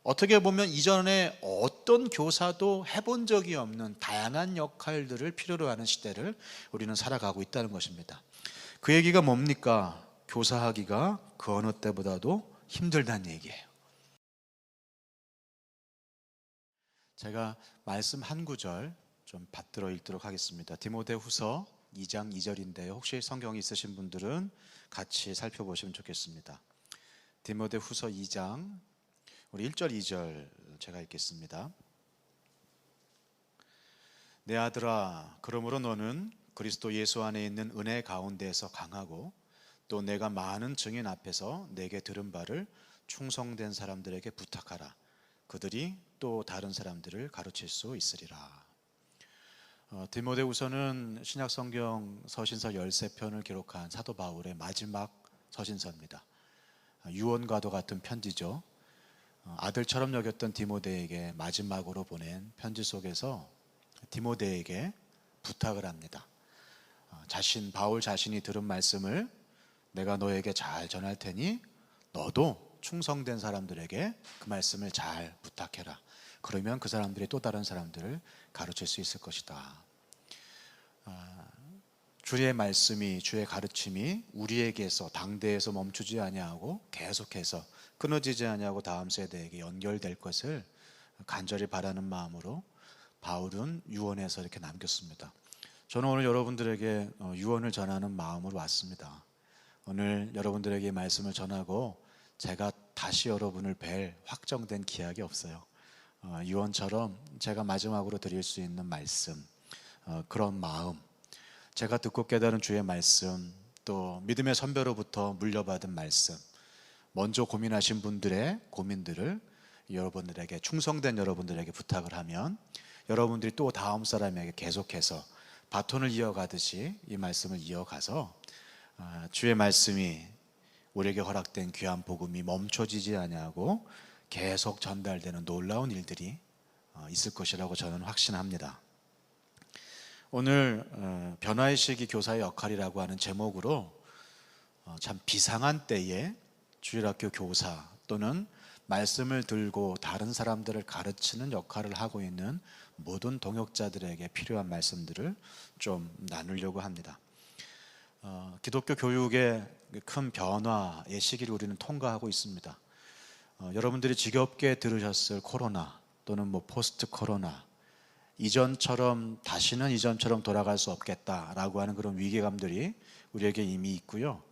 어떻게 보면 이전에 어떤 교사도 해본 적이 없는 다양한 역할들을 필요로 하는 시대를 우리는 살아가고 있다는 것입니다. 그 얘기가 뭡니까? 교사하기가 그 어느 때보다도 힘들다는 얘기예요. 제가 말씀 한 구절 좀 받들어 읽도록 하겠습니다. 디모데후서 2장 2절인데요. 혹시 성경이 있으신 분들은 같이 살펴보시면 좋겠습니다. 디모데후서 2장 우리 1절 2절 제가 읽겠습니다. 내 아들아, 그러므로 너는 그리스도 예수 안에 있는 은혜 가운데에서 강하고 또 내가 많은 증인 앞에서 내게 들은 바를 충성된 사람들에게 부탁하라. 그들이 또 다른 사람들을 가르칠 수 있으리라. 디모데후서는 신약성경 서신서 13편을 기록한 사도 바울의 마지막 서신서입니다. 유언과도 같은 편지죠. 아들처럼 여겼던 디모데에게 마지막으로 보낸 편지 속에서 디모데에게 부탁을 합니다. 바울 자신이 들은 말씀을 내가 너에게 잘 전할 테니 너도 충성된 사람들에게 그 말씀을 잘 부탁해라. 그러면 그 사람들이 또 다른 사람들을 가르칠 수 있을 것이다. 주의 말씀이, 주의 가르침이 우리에게서 당대에서 멈추지 아니하고 계속해서 끊어지지 아니하고 다음 세대에게 연결될 것을 간절히 바라는 마음으로 바울은 유언해서 이렇게 남겼습니다. 저는 오늘 여러분들에게 유언을 전하는 마음으로 왔습니다. 오늘 여러분들에게 말씀을 전하고 제가 다시 여러분을 뵐 확정된 기약이 없어요. 유언처럼 제가 마지막으로 드릴 수 있는 말씀, 그런 마음, 제가 듣고 깨달은 주의 말씀, 또 믿음의 선배로부터 물려받은 말씀, 먼저 고민하신 분들의 고민들을 여러분들에게, 충성된 여러분들에게 부탁을 하면 여러분들이 또 다음 사람에게 계속해서 바톤을 이어가듯이 이 말씀을 이어가서 주의 말씀이 우리에게 허락된 귀한 복음이 멈춰지지 아니하고 계속 전달되는 놀라운 일들이 있을 것이라고 저는 확신합니다. 오늘 변화의 시기 교사의 역할이라고 하는 제목으로 참 비상한 때에 주일학교 교사 또는 말씀을 들고 다른 사람들을 가르치는 역할을 하고 있는 모든 동역자들에게 필요한 말씀들을 좀 나누려고 합니다. 기독교 교육의 큰 변화의 시기를 우리는 통과하고 있습니다. 여러분들이 지겹게 들으셨을 코로나 또는 포스트 코로나, 다시는 이전처럼 돌아갈 수 없겠다라고 하는 그런 위기감들이 우리에게 이미 있고요.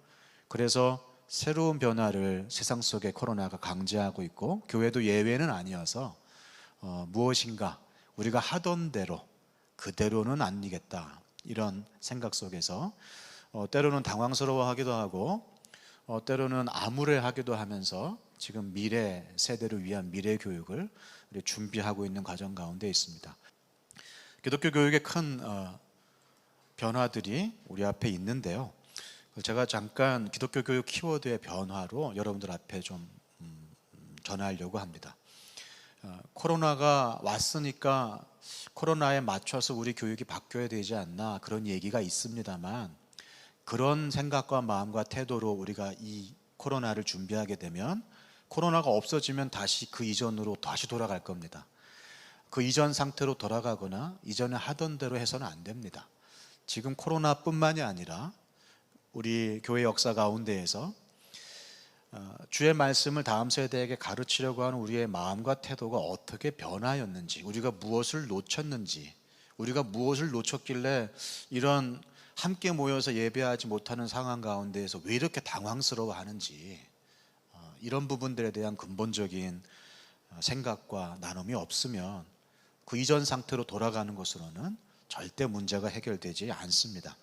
그래서 새로운 변화를 세상 속에 코로나가 강제하고 있고, 교회도 예외는 아니어서 무엇인가 우리가 하던 대로 그대로는 아니겠다, 이런 생각 속에서 때로는 당황스러워하기도 하고 때로는 암울해하기도 하면서 지금 미래 세대를 위한 미래 교육을 준비하고 있는 과정 가운데 있습니다. 기독교 교육의 큰 변화들이 우리 앞에 있는데요. 제가 잠깐 기독교 교육 키워드의 변화로 여러분들 앞에 좀 전하려고 합니다. 코로나가 왔으니까 코로나에 맞춰서 우리 교육이 바뀌어야 되지 않나, 그런 얘기가 있습니다만, 그런 생각과 마음과 태도로 우리가 이 코로나를 준비하게 되면 코로나가 없어지면 다시 그 이전으로 다시 돌아갈 겁니다. 그 이전 상태로 돌아가거나 이전에 하던 대로 해서는 안 됩니다. 지금 코로나뿐만이 아니라 우리 교회 역사 가운데에서 주의 말씀을 다음 세대에게 가르치려고 하는 우리의 마음과 태도가 어떻게 변화였는지, 우리가 무엇을 놓쳤는지, 우리가 무엇을 놓쳤길래 이런 함께 모여서 예배하지 못하는 상황 가운데에서 왜 이렇게 당황스러워하는지, 이런 부분들에 대한 근본적인 생각과 나눔이 없으면 그 이전 상태로 돌아가는 것으로는 절대 문제가 해결되지 않습니다.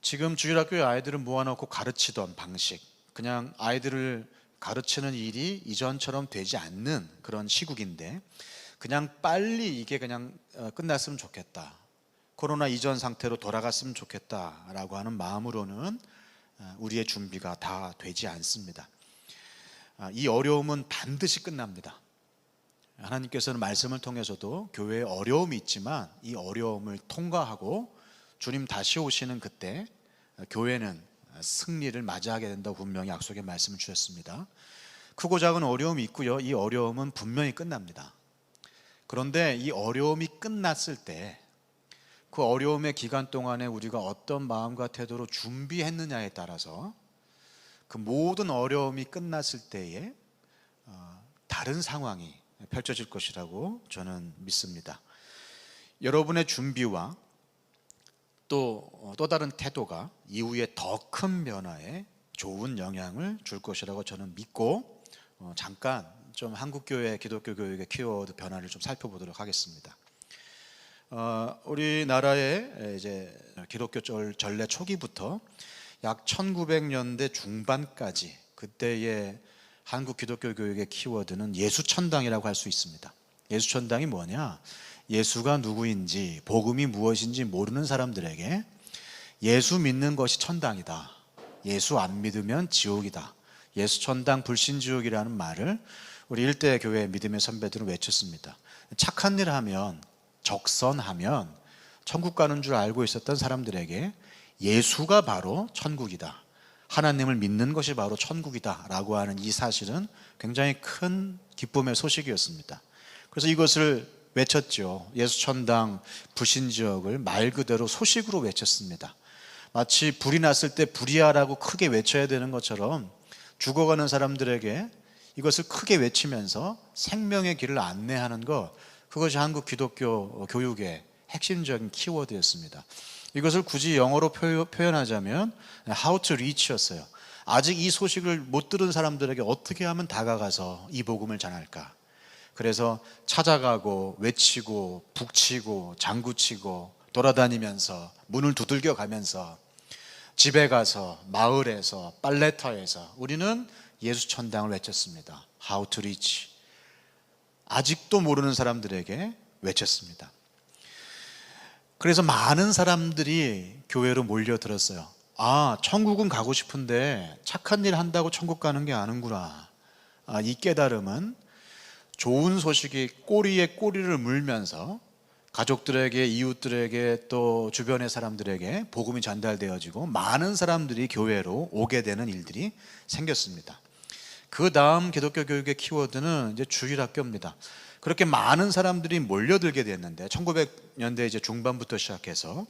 지금 주일학교에 아이들을 모아놓고 가르치던 방식, 그냥 아이들을 가르치는 일이 이전처럼 되지 않는 그런 시국인데, 그냥 빨리 이게 그냥 끝났으면 좋겠다, 코로나 이전 상태로 돌아갔으면 좋겠다라고 하는 마음으로는 우리의 준비가 다 되지 않습니다. 이 어려움은 반드시 끝납니다. 하나님께서는 말씀을 통해서도 교회에 어려움이 있지만 이 어려움을 통과하고 주님 다시 오시는 그때 교회는 승리를 맞이하게 된다고 분명히 약속의 말씀을 주셨습니다. 크고 작은 어려움이 있고요. 이 어려움은 분명히 끝납니다. 그런데 이 어려움이 끝났을 때 그 어려움의 기간 동안에 우리가 어떤 마음과 태도로 준비했느냐에 따라서 그 모든 어려움이 끝났을 때에 다른 상황이 펼쳐질 것이라고 저는 믿습니다. 여러분의 준비와 또 다른 태도가 이후에 더 큰 변화에 좋은 영향을 줄 것이라고 저는 믿고 잠깐 좀 한국교회 기독교 교육의 키워드 변화를 좀 살펴보도록 하겠습니다. 우리나라의 이제 기독교 전래 초기부터 약 1900년대 중반까지 그때의 한국 기독교 교육의 키워드는 예수천당이라고 할 수 있습니다. 예수천당이 뭐냐? 예수가 누구인지 복음이 무엇인지 모르는 사람들에게 예수 믿는 것이 천당이다, 예수 안 믿으면 지옥이다, 예수천당 불신지옥이라는 말을 우리 일대 교회 믿음의 선배들은 외쳤습니다. 착한 일 하면, 적선하면 천국 가는 줄 알고 있었던 사람들에게 예수가 바로 천국이다, 하나님을 믿는 것이 바로 천국이다 라고 하는 이 사실은 굉장히 큰 기쁨의 소식이었습니다. 그래서 이것을 외쳤죠. 예수천당 불신지옥을 말 그대로 소식으로 외쳤습니다. 마치 불이 났을 때 불이야라고 크게 외쳐야 되는 것처럼 죽어가는 사람들에게 이것을 크게 외치면서 생명의 길을 안내하는 것, 그것이 한국 기독교 교육의 핵심적인 키워드였습니다. 이것을 굳이 영어로 표현하자면 how to reach였어요. 아직 이 소식을 못 들은 사람들에게 어떻게 하면 다가가서 이 복음을 전할까? 그래서 찾아가고 외치고 북치고 장구치고 돌아다니면서 문을 두들겨 가면서 집에 가서 마을에서 빨래터에서 우리는 예수천당을 외쳤습니다. How to reach. 아직도 모르는 사람들에게 외쳤습니다. 그래서 많은 사람들이 교회로 몰려들었어요. 아, 천국은 가고 싶은데 착한 일 한다고 천국 가는 게 아는구나. 이 깨달음은 좋은 소식이 꼬리에 꼬리를 물면서 가족들에게, 이웃들에게, 또 주변의 사람들에게 복음이 전달되어지고 많은 사람들이 교회로 오게 되는 일들이 생겼습니다. 그 다음 기독교 교육의 키워드는 이제 주일학교입니다. 그렇게 많은 사람들이 몰려들게 됐는데 1900년대 이제 중반부터 시작해서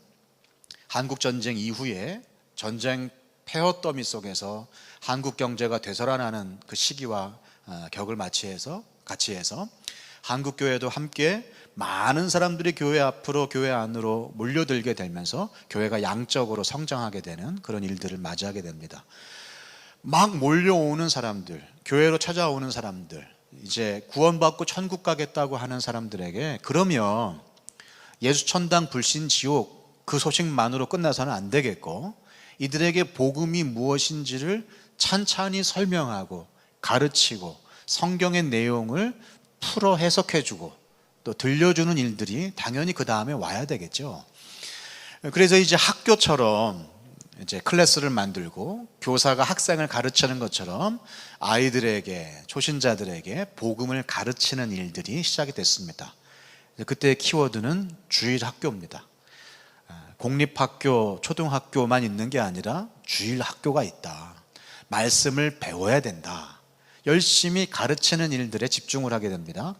한국 전쟁 이후에 전쟁 폐허 더미 속에서 한국 경제가 되살아나는 그 시기와 격을 같이 해서 한국 교회도 함께 많은 사람들이 교회 앞으로, 교회 안으로 몰려들게 되면서 교회가 양적으로 성장하게 되는 그런 일들을 맞이하게 됩니다. 막 몰려오는 사람들, 교회로 찾아오는 사람들, 이제 구원받고 천국 가겠다고 하는 사람들에게 그러면 예수천당 불신지옥 그 소식만으로 끝나서는 안 되겠고 이들에게 복음이 무엇인지를 찬찬히 설명하고 가르치고 성경의 내용을 풀어 해석해주고 또 들려주는 일들이 당연히 그 다음에 와야 되겠죠. 그래서 이제 학교처럼 이제 클래스를 만들고 교사가 학생을 가르치는 것처럼 아이들에게, 초신자들에게 복음을 가르치는 일들이 시작이 됐습니다. 그때의 키워드는 주일학교입니다. 공립학교, 초등학교만 있는 게 아니라 주일학교가 있다. 말씀을 배워야 된다. 열심히 가르치는 일들에 집중을 하게 됩니다.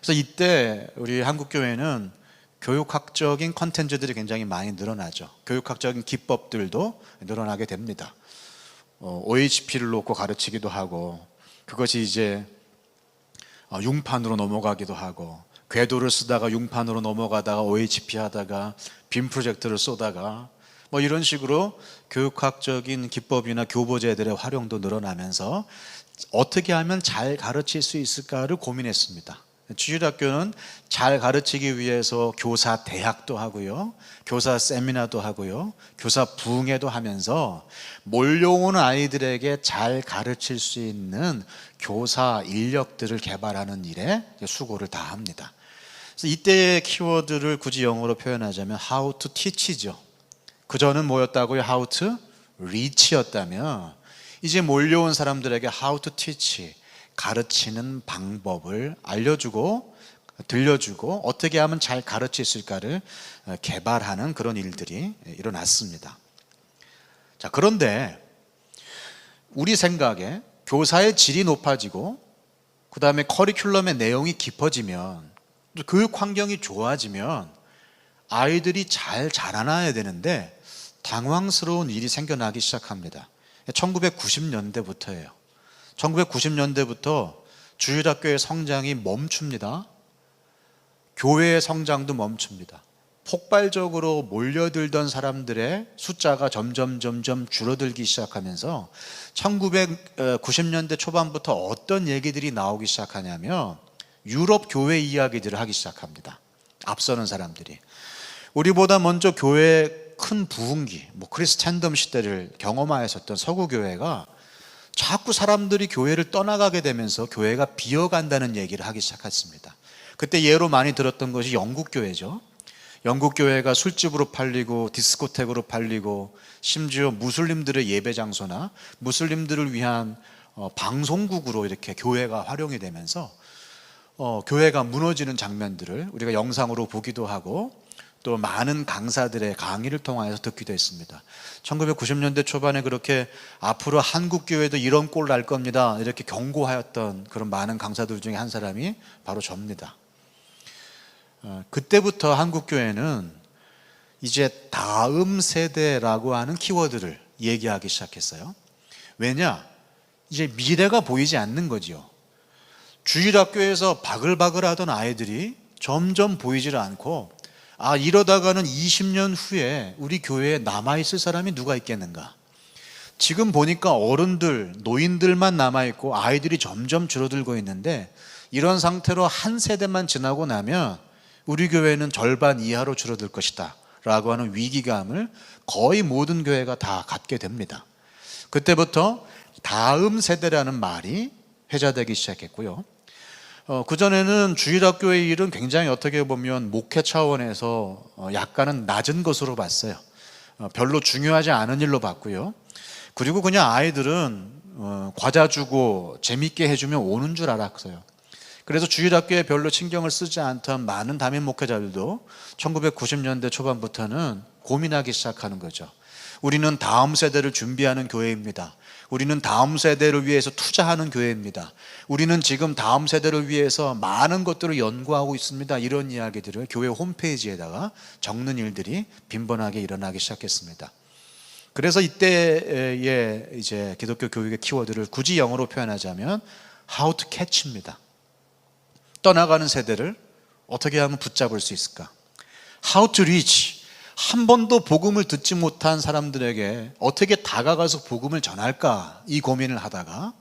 그래서 이때 우리 한국교회는 교육학적인 컨텐츠들이 굉장히 많이 늘어나죠. 교육학적인 기법들도 늘어나게 됩니다. OHP를 놓고 가르치기도 하고 그것이 이제 융판으로 넘어가기도 하고 궤도를 쓰다가 융판으로 넘어가다가 OHP 하다가 빔 프로젝터를 쏘다가 뭐 이런 식으로 교육학적인 기법이나 교보제들의 활용도 늘어나면서 어떻게 하면 잘 가르칠 수 있을까를 고민했습니다. 주일학교는 잘 가르치기 위해서 교사 대학도 하고요, 교사 세미나도 하고요, 교사 부흥회도 하면서 몰려오는 아이들에게 잘 가르칠 수 있는 교사 인력들을 개발하는 일에 수고를 다합니다. 그래서 이때의 키워드를 굳이 영어로 표현하자면 how to teach죠. 그전은 뭐였다고요? how to reach였다면 이제 몰려온 사람들에게 how to teach, 가르치는 방법을 알려주고 들려주고 어떻게 하면 잘 가르칠 수 있을까를 개발하는 그런 일들이 일어났습니다. 자, 그런데 우리 생각에 교사의 질이 높아지고 그 다음에 커리큘럼의 내용이 깊어지면 또 교육 환경이 좋아지면 아이들이 잘 자라나야 되는데 당황스러운 일이 생겨나기 시작합니다. 1990년대부터예요. 1990년대부터 주일학교의 성장이 멈춥니다. 교회의 성장도 멈춥니다. 폭발적으로 몰려들던 사람들의 숫자가 점점 줄어들기 시작하면서 1990년대 초반부터 어떤 얘기들이 나오기 시작하냐면 유럽 교회 이야기들을 하기 시작합니다. 앞서는 사람들이. 우리보다 먼저 교회의 큰 부흥기, 크리스찬덤 시대를 경험하였었던 서구 교회가 자꾸 사람들이 교회를 떠나가게 되면서 교회가 비어간다는 얘기를 하기 시작했습니다. 그때 예로 많이 들었던 것이 영국 교회죠. 영국 교회가 술집으로 팔리고 디스코텍으로 팔리고 심지어 무슬림들의 예배 장소나 무슬림들을 위한 방송국으로 이렇게 교회가 활용이 되면서 교회가 무너지는 장면들을 우리가 영상으로 보기도 하고 또 많은 강사들의 강의를 통해서 듣기도 했습니다. 1990년대 초반에 그렇게 앞으로 한국 교회도 이런 꼴 날 겁니다 이렇게 경고하였던 그런 많은 강사들 중에 한 사람이 바로 저입니다. 그때부터 한국 교회는 이제 다음 세대라고 하는 키워드를 얘기하기 시작했어요. 왜냐? 이제 미래가 보이지 않는 거지요. 주일학교에서 바글바글 하던 아이들이 점점 보이질 않고 이러다가는 20년 후에 우리 교회에 남아있을 사람이 누가 있겠는가? 지금 보니까 어른들, 노인들만 남아있고 아이들이 점점 줄어들고 있는데 이런 상태로 한 세대만 지나고 나면 우리 교회는 절반 이하로 줄어들 것이다 라고 하는 위기감을 거의 모든 교회가 다 갖게 됩니다. 그때부터 다음 세대라는 말이 회자되기 시작했고요. 그전에는 주일학교의 일은 굉장히 어떻게 보면 목회 차원에서 약간은 낮은 것으로 봤어요. 별로 중요하지 않은 일로 봤고요. 그리고 그냥 아이들은 과자 주고 재밌게 해주면 오는 줄 알았어요. 그래서 주일학교에 별로 신경을 쓰지 않던 많은 담임 목회자들도 1990년대 초반부터는 고민하기 시작하는 거죠. 우리는 다음 세대를 준비하는 교회입니다. 우리는 다음 세대를 위해서 투자하는 교회입니다. 우리는 지금 다음 세대를 위해서 많은 것들을 연구하고 있습니다. 이런 이야기들을 교회 홈페이지에다가 적는 일들이 빈번하게 일어나기 시작했습니다. 그래서 이때의 이제 기독교 교육의 키워드를 굳이 영어로 표현하자면 how to catch입니다. 떠나가는 세대를 어떻게 하면 붙잡을 수 있을까? How to reach. 한 번도 복음을 듣지 못한 사람들에게 어떻게 다가가서 복음을 전할까? 이 고민을 하다가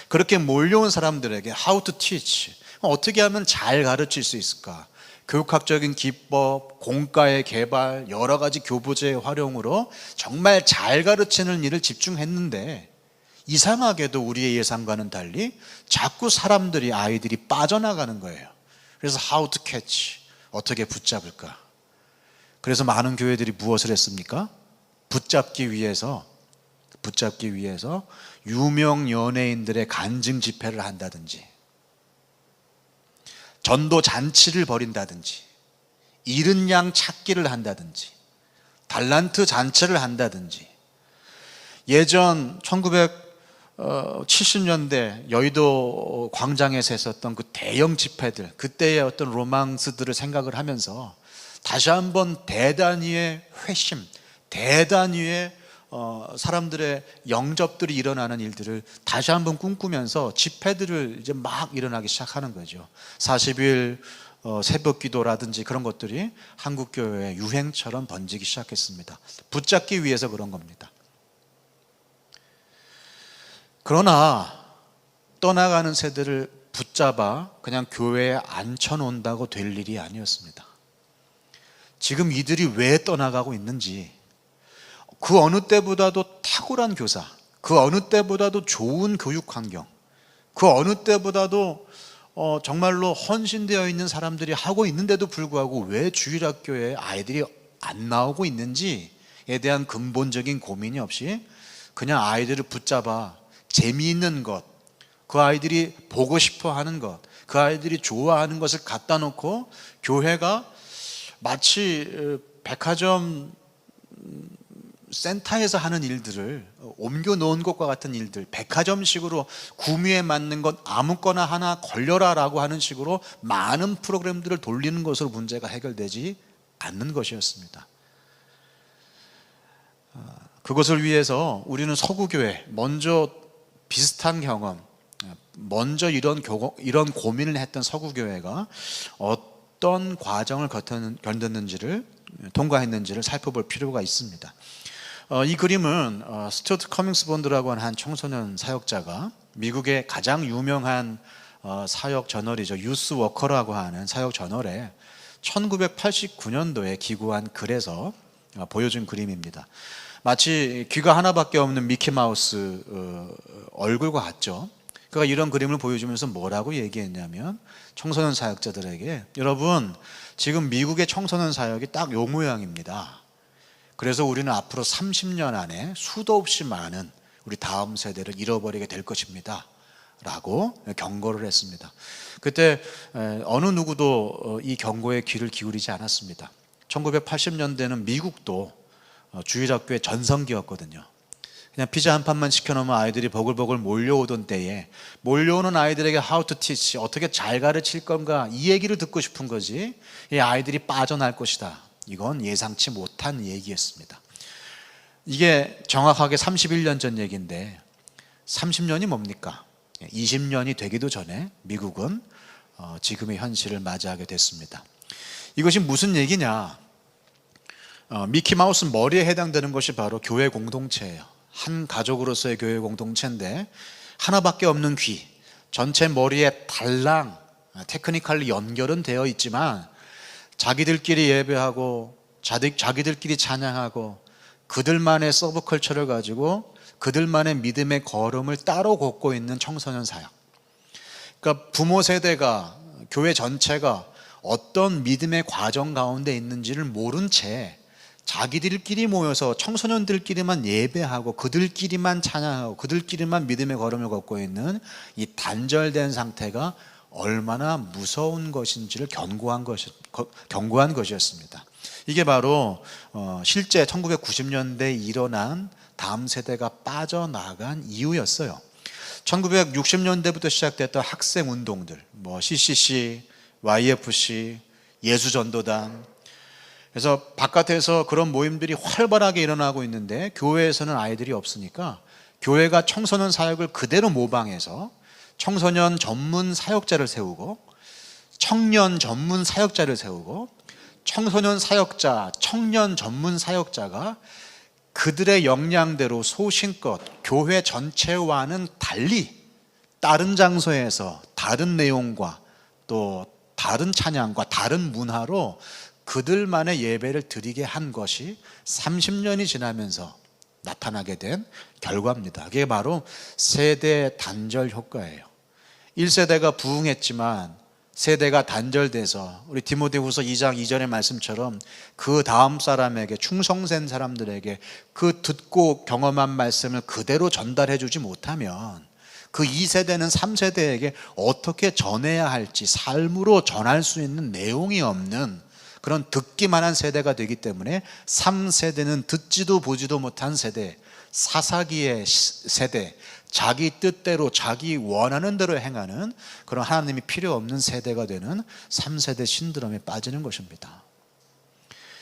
그렇게 몰려온 사람들에게 How to teach. 어떻게 하면 잘 가르칠 수 있을까? 교육학적인 기법, 공과의 개발, 여러 가지 교보제의 활용으로 정말 잘 가르치는 일을 집중했는데 이상하게도 우리의 예상과는 달리 자꾸 사람들이 아이들이 빠져나가는 거예요. 그래서 how to catch, 어떻게 붙잡을까? 그래서 많은 교회들이 무엇을 했습니까? 붙잡기 위해서 유명 연예인들의 간증 집회를 한다든지 전도 잔치를 벌인다든지 잃은 양 찾기를 한다든지 달란트 잔치를 한다든지 예전 1970년대 여의도 광장에서 했었던 그 대형 집회들, 그때의 어떤 로망스들을 생각을 하면서 다시 한번 대단히의 회심, 대단히의 사람들의 영접들이 일어나는 일들을 다시 한번 꿈꾸면서 집회들을 이제 막 일어나기 시작하는 거죠. 40일 새벽 기도라든지 그런 것들이 한국 교회의 유행처럼 번지기 시작했습니다. 붙잡기 위해서 그런 겁니다. 그러나 떠나가는 세대를 붙잡아 그냥 교회에 앉혀놓는다고 될 일이 아니었습니다. 지금 이들이 왜 떠나가고 있는지, 그 어느 때보다도 탁월한 교사, 그 어느 때보다도 좋은 교육 환경, 그 어느 때보다도 정말로 헌신되어 있는 사람들이 하고 있는데도 불구하고 왜 주일학교에 아이들이 안 나오고 있는지에 대한 근본적인 고민이 없이 그냥 아이들을 붙잡아 재미있는 것, 그 아이들이 보고 싶어 하는 것, 그 아이들이 좋아하는 것을 갖다 놓고 교회가 마치 백화점 센터에서 하는 일들을 옮겨 놓은 것과 같은 일들, 백화점식으로 구미에 맞는 것 아무거나 하나 걸려라 라고 하는 식으로 많은 프로그램들을 돌리는 것으로 문제가 해결되지 않는 것이었습니다. 그것을 위해서 우리는 서구교회, 먼저 비슷한 경험, 먼저 이런 고민을 했던 서구교회가 어떤 과정을 견뎠는지를, 통과했는지를 살펴볼 필요가 있습니다. 이 그림은 스튜어트 커밍스 본드라고 하는 한 청소년 사역자가 미국의 가장 유명한 사역 저널이죠, 유스 워커라고 하는 사역 저널에 1989년도에 기고한 글에서 보여준 그림입니다. 마치 귀가 하나밖에 없는 미키마우스 얼굴과 같죠. 그가 이런 그림을 보여주면서 뭐라고 얘기했냐면, 청소년 사역자들에게, 여러분 지금 미국의 청소년 사역이 딱 요 모양입니다. 그래서 우리는 앞으로 30년 안에 수도 없이 많은 우리 다음 세대를 잃어버리게 될 것입니다 라고 경고를 했습니다. 그때 어느 누구도 이 경고에 귀를 기울이지 않았습니다. 1980년대는 미국도 주일학교의 전성기였거든요. 그냥 피자 한 판만 시켜놓으면 아이들이 버글버글 몰려오던 때에, 몰려오는 아이들에게 how to teach, 어떻게 잘 가르칠 건가, 이 얘기를 듣고 싶은 거지, 이 아이들이 빠져날 것이다, 이건 예상치 못한 얘기였습니다. 이게 정확하게 31년 전 얘기인데 30년이 뭡니까? 20년이 되기도 전에 미국은 지금의 현실을 맞이하게 됐습니다. 이것이 무슨 얘기냐? 미키마우스 머리에 해당되는 것이 바로 교회 공동체예요. 한 가족으로서의 교회 공동체인데, 하나밖에 없는 귀, 전체 머리에 달랑 테크니컬리 연결은 되어 있지만 자기들끼리 예배하고 자기들끼리 찬양하고 그들만의 서브컬처를 가지고 그들만의 믿음의 걸음을 따로 걷고 있는 청소년 사역. 그러니까 부모 세대가, 교회 전체가 어떤 믿음의 과정 가운데 있는지를 모른 채 자기들끼리 모여서 청소년들끼리만 예배하고 그들끼리만 찬양하고 그들끼리만 믿음의 걸음을 걷고 있는 이 단절된 상태가 얼마나 무서운 것인지를 경고한 것이었습니다. 이게 바로 실제 1990년대에 일어난 다음 세대가 빠져나간 이유였어요. 1960년대부터 시작됐던 학생 운동들, CCC, YFC, 예수전도단, 그래서 바깥에서 그런 모임들이 활발하게 일어나고 있는데 교회에서는 아이들이 없으니까 교회가 청소년 사역을 그대로 모방해서 청소년 전문 사역자를 세우고, 청년 전문 사역자를 세우고, 청소년 사역자, 청년 전문 사역자가 그들의 역량대로 소신껏 교회 전체와는 달리 다른 장소에서 다른 내용과 또 다른 찬양과 다른 문화로 그들만의 예배를 드리게 한 것이 30년이 지나면서 나타나게 된 결과입니다. 그게 바로 세대 단절 효과예요. 1세대가 부흥했지만 세대가 단절돼서, 우리 디모데후서 2장 2절의 말씀처럼 그 다음 사람에게, 충성된 사람들에게 그 듣고 경험한 말씀을 그대로 전달해 주지 못하면 그 2세대는 3세대에게 어떻게 전해야 할지 삶으로 전할 수 있는 내용이 없는 그런 듣기만 한 세대가 되기 때문에 3세대는 듣지도 보지도 못한 세대, 사사기의 세대, 자기 뜻대로 자기 원하는 대로 행하는 그런 하나님이 필요 없는 세대가 되는 3세대 신드롬에 빠지는 것입니다.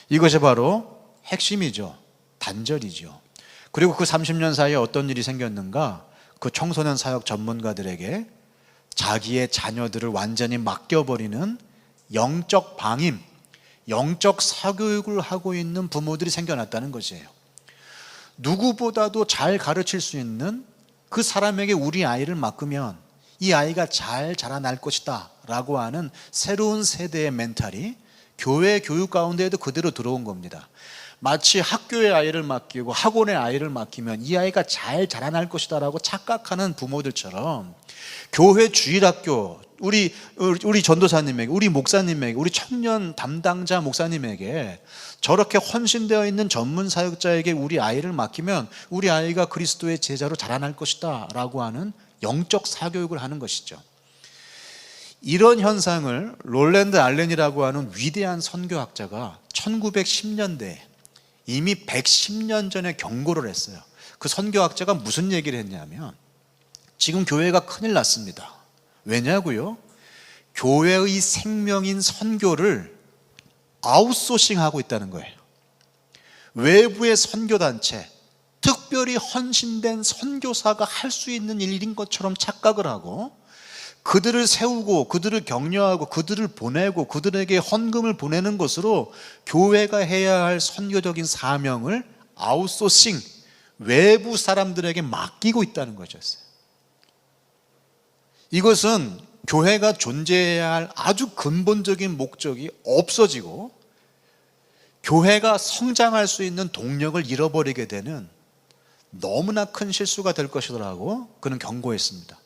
이것이 바로 핵심이죠. 단절이죠. 그리고 그 30년 사이에 어떤 일이 생겼는가? 그 청소년 사역 전문가들에게 자기의 자녀들을 완전히 맡겨버리는 영적 방임, 영적 사교육을 하고 있는 부모들이 생겨났다는 것이에요. 누구보다도 잘 가르칠 수 있는 그 사람에게 우리 아이를 맡기면 이 아이가 잘 자라날 것이다 라고 하는 새로운 세대의 멘탈이 교회 교육 가운데에도 그대로 들어온 겁니다. 마치 학교의 아이를 맡기고 학원의 아이를 맡기면 이 아이가 잘 자라날 것이다 라고 착각하는 부모들처럼, 교회 주일학교, 우리 전도사님에게, 우리 목사님에게, 우리 청년 담당자 목사님에게 저렇게 헌신되어 있는 전문 사역자에게 우리 아이를 맡기면 우리 아이가 그리스도의 제자로 자라날 것이다 라고 하는 영적 사교육을 하는 것이죠. 이런 현상을 롤랜드 알렌이라고 하는 위대한 선교학자가 1910년대에 이미 110년 전에 경고를 했어요. 그 선교학자가 무슨 얘기를 했냐면, 지금 교회가 큰일 났습니다. 왜냐고요? 교회의 생명인 선교를 아웃소싱하고 있다는 거예요. 외부의 선교단체, 특별히 헌신된 선교사가 할 수 있는 일인 것처럼 착각을 하고, 그들을 세우고 그들을 격려하고 그들을 보내고 그들에게 헌금을 보내는 것으로 교회가 해야 할 선교적인 사명을 아웃소싱, 외부 사람들에게 맡기고 있다는 것이었어요. 이것은 교회가 존재해야 할 아주 근본적인 목적이 없어지고 교회가 성장할 수 있는 동력을 잃어버리게 되는 너무나 큰 실수가 될 것이라고 그는 경고했습니다.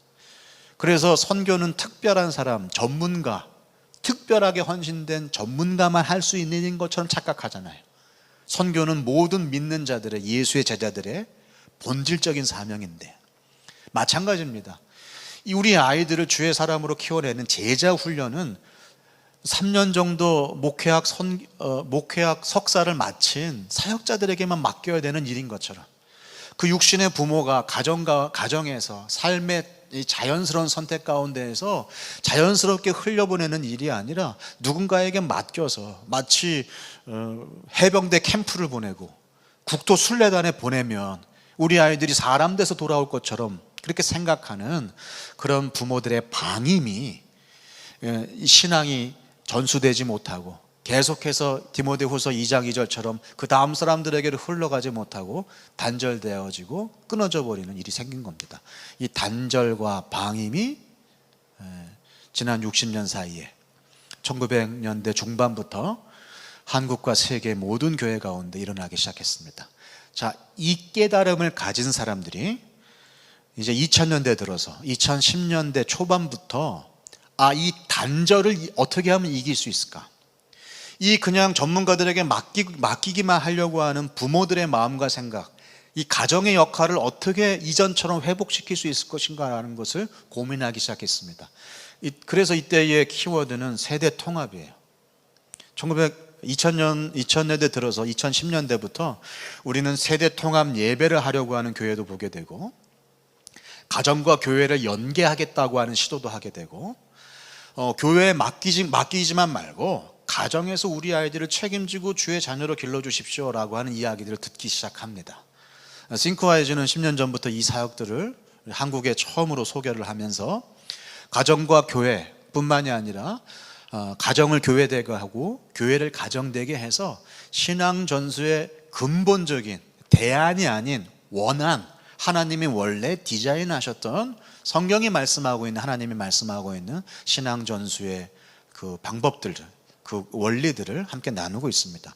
그래서 선교는 특별한 사람, 전문가, 특별하게 헌신된 전문가만 할 수 있는 것처럼 착각하잖아요. 선교는 모든 믿는 자들의, 예수의 제자들의 본질적인 사명인데, 마찬가지입니다. 우리 아이들을 주의 사람으로 키워내는 제자 훈련은 3년 정도 목회학 석사를 마친 사역자들에게만 맡겨야 되는 일인 것처럼, 그 육신의 부모가 가정에서 삶의 이 자연스러운 선택 가운데에서 자연스럽게 흘려보내는 일이 아니라 누군가에게 맡겨서, 마치 해병대 캠프를 보내고 국토 순례단에 보내면 우리 아이들이 사람 돼서 돌아올 것처럼 그렇게 생각하는 그런 부모들의 방임이 신앙이 전수되지 못하고 계속해서 디모데후서 2장 2절처럼 그 다음 사람들에게로 흘러가지 못하고 단절되어지고 끊어져 버리는 일이 생긴 겁니다. 이 단절과 방임이 지난 60년 사이에 1900년대 중반부터 한국과 세계 모든 교회 가운데 일어나기 시작했습니다. 자, 이 깨달음을 가진 사람들이 이제 2000년대 들어서 2010년대 초반부터 이 단절을 어떻게 하면 이길 수 있을까? 이 그냥 전문가들에게 맡기기만 하려고 하는 부모들의 마음과 생각, 이 가정의 역할을 어떻게 이전처럼 회복시킬 수 있을 것인가라는 것을 고민하기 시작했습니다. 그래서 이때의 키워드는 세대 통합이에요. 2000년대 들어서 2010년대부터 우리는 세대 통합 예배를 하려고 하는 교회도 보게 되고, 가정과 교회를 연계하겠다고 하는 시도도 하게 되고, 교회에 맡기지만 말고 가정에서 우리 아이들을 책임지고 주의 자녀로 길러주십시오라고 하는 이야기들을 듣기 시작합니다. 싱크와이즈는 10년 전부터 이 사역들을 한국에 처음으로 소개를 하면서 가정과 교회뿐만이 아니라 가정을 교회되게 하고 교회를 가정되게 해서 신앙 전수의 근본적인 대안이 아닌 원한, 하나님이 원래 디자인하셨던, 성경이 말씀하고 있는, 하나님이 말씀하고 있는 신앙 전수의 그 방법들, 그 원리들을 함께 나누고 있습니다.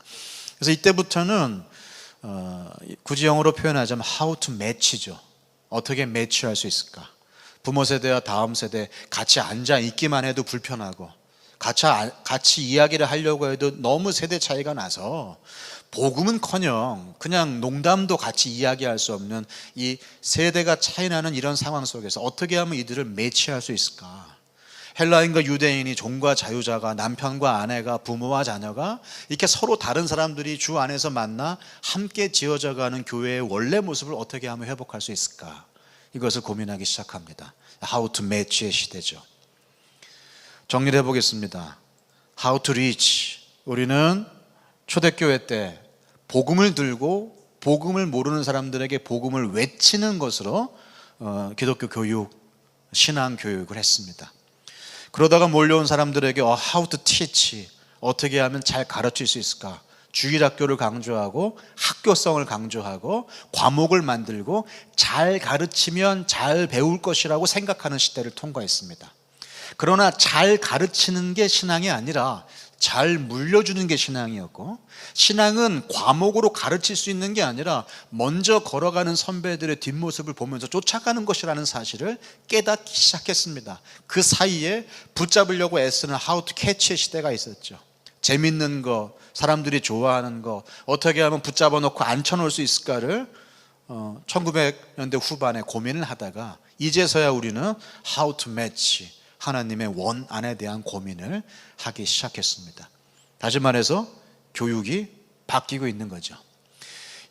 그래서 이때부터는 굳이 영어로 표현하자면 how to match죠. 어떻게 매치할 수 있을까? 부모 세대와 다음 세대 같이 앉아 있기만 해도 불편하고, 같이 이야기를 하려고 해도 너무 세대 차이가 나서 복음은커녕 그냥 농담도 같이 이야기할 수 없는 이 세대가 차이 나는 이런 상황 속에서 어떻게 하면 이들을 매치할 수 있을까? 헬라인과 유대인이, 종과 자유자가, 남편과 아내가, 부모와 자녀가 이렇게 서로 다른 사람들이 주 안에서 만나 함께 지어져가는 교회의 원래 모습을 어떻게 하면 회복할 수 있을까? 이것을 고민하기 시작합니다. How to match의 시대죠. 정리를 해보겠습니다. How to reach. 우리는 초대교회 때 복음을 들고 복음을 모르는 사람들에게 복음을 외치는 것으로 기독교 교육, 신앙 교육을 했습니다. 그러다가 몰려온 사람들에게 how to teach, 어떻게 하면 잘 가르칠 수 있을까? 주일학교를 강조하고 학교성을 강조하고 과목을 만들고 잘 가르치면 잘 배울 것이라고 생각하는 시대를 통과했습니다. 그러나 잘 가르치는 게 신앙이 아니라 잘 물려주는 게 신앙이었고, 신앙은 과목으로 가르칠 수 있는 게 아니라 먼저 걸어가는 선배들의 뒷모습을 보면서 쫓아가는 것이라는 사실을 깨닫기 시작했습니다. 그 사이에 붙잡으려고 애쓰는 how to catch의 시대가 있었죠. 재밌는 거, 사람들이 좋아하는 거, 어떻게 하면 붙잡아 놓고 앉혀놓을 수 있을까를 1900년대 후반에 고민을 하다가 이제서야 우리는 how to match, 하나님의 원안에 대한 고민을 하기 시작했습니다. 다시 말해서 교육이 바뀌고 있는 거죠.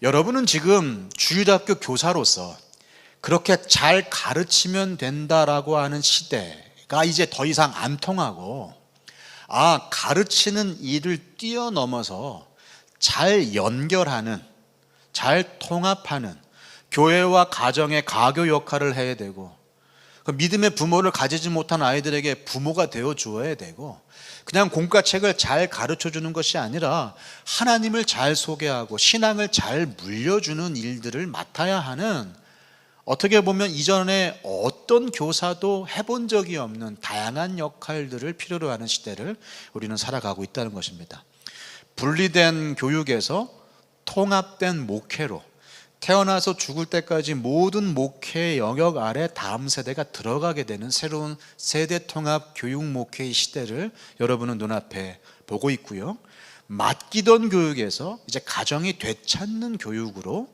여러분은 지금 주일학교 교사로서 그렇게 잘 가르치면 된다라고 하는 시대가 이제 더 이상 안 통하고, 가르치는 일을 뛰어넘어서 잘 연결하는, 잘 통합하는 교회와 가정의 가교 역할을 해야 되고, 그 믿음의 부모를 가지지 못한 아이들에게 부모가 되어 주어야 되고, 그냥 공과책을 잘 가르쳐 주는 것이 아니라 하나님을 잘 소개하고 신앙을 잘 물려주는 일들을 맡아야 하는, 어떻게 보면 이전에 어떤 교사도 해본 적이 없는 다양한 역할들을 필요로 하는 시대를 우리는 살아가고 있다는 것입니다. 분리된 교육에서 통합된 목회로 태어나서 죽을 때까지 모든 목회의 영역 아래 다음 세대가 들어가게 되는 새로운 세대 통합 교육 목회의 시대를 여러분은 눈앞에 보고 있고요. 맡기던 교육에서 이제 가정이 되찾는 교육으로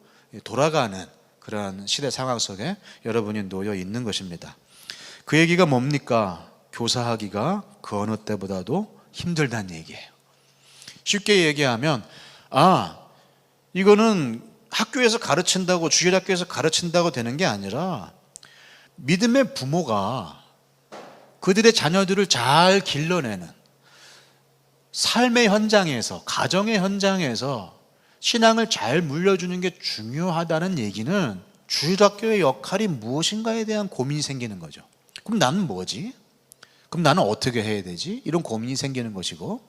돌아가는 그러한 시대 상황 속에 여러분이 놓여 있는 것입니다. 그 얘기가 뭡니까? 교사하기가 그 어느 때보다도 힘들다는 얘기예요. 쉽게 얘기하면, 이거는 학교에서 가르친다고, 주일학교에서 가르친다고 되는 게 아니라 믿음의 부모가 그들의 자녀들을 잘 길러내는 삶의 현장에서, 가정의 현장에서 신앙을 잘 물려주는 게 중요하다는 얘기는 주일학교의 역할이 무엇인가에 대한 고민이 생기는 거죠. 그럼 나는 뭐지? 그럼 나는 어떻게 해야 되지? 이런 고민이 생기는 것이고,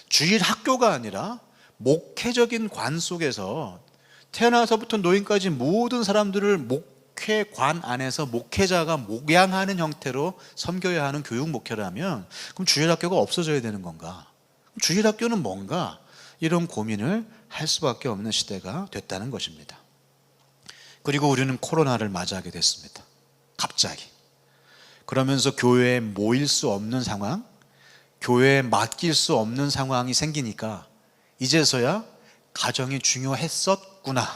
주일학교가 아니라 목회적인 관 속에서 태어나서부터 노인까지 모든 사람들을 목회관 안에서 목회자가 목양하는 형태로 섬겨야 하는 교육 목회라면, 그럼 주일학교가 없어져야 되는 건가? 주일학교는 뭔가? 이런 고민을 할 수밖에 없는 시대가 됐다는 것입니다. 그리고 우리는 코로나를 맞이하게 됐습니다. 갑자기. 그러면서 교회에 모일 수 없는 상황, 교회에 맡길 수 없는 상황이 생기니까 이제서야 가정이 중요했었구나,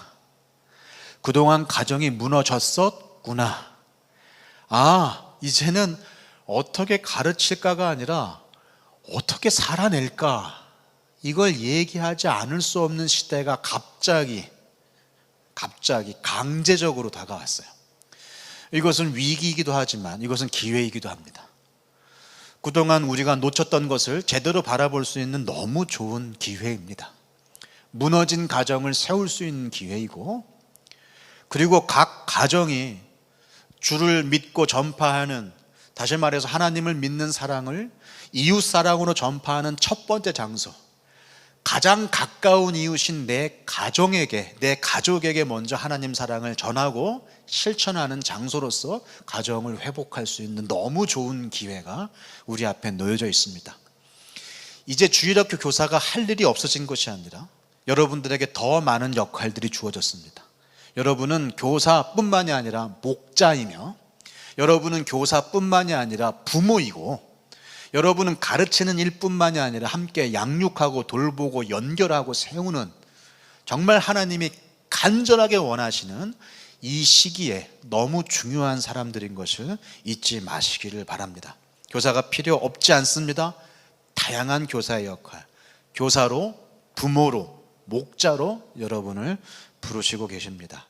그동안 가정이 무너졌었구나, 이제는 어떻게 가르칠까가 아니라 어떻게 살아낼까, 이걸 얘기하지 않을 수 없는 시대가 갑자기 강제적으로 다가왔어요. 이것은 위기이기도 하지만 이것은 기회이기도 합니다. 그동안 우리가 놓쳤던 것을 제대로 바라볼 수 있는 너무 좋은 기회입니다. 무너진 가정을 세울 수 있는 기회이고, 그리고 각 가정이 주를 믿고 전파하는, 다시 말해서 하나님을 믿는 사랑을 이웃사랑으로 전파하는 첫 번째 장소, 가장 가까운 이웃인 내 가정에게, 내 가족에게 먼저 하나님 사랑을 전하고 실천하는 장소로서 가정을 회복할 수 있는 너무 좋은 기회가 우리 앞에 놓여져 있습니다. 이제 주일학교 교사가 할 일이 없어진 것이 아니라 여러분들에게 더 많은 역할들이 주어졌습니다. 여러분은 교사뿐만이 아니라 목자이며, 여러분은 교사뿐만이 아니라 부모이고, 여러분은 가르치는 일뿐만이 아니라 함께 양육하고 돌보고 연결하고 세우는, 정말 하나님이 간절하게 원하시는 이 시기에 너무 중요한 사람들인 것을 잊지 마시기를 바랍니다. 교사가 필요 없지 않습니다. 다양한 교사의 역할, 교사로, 부모로, 목자로 여러분을 부르시고 계십니다.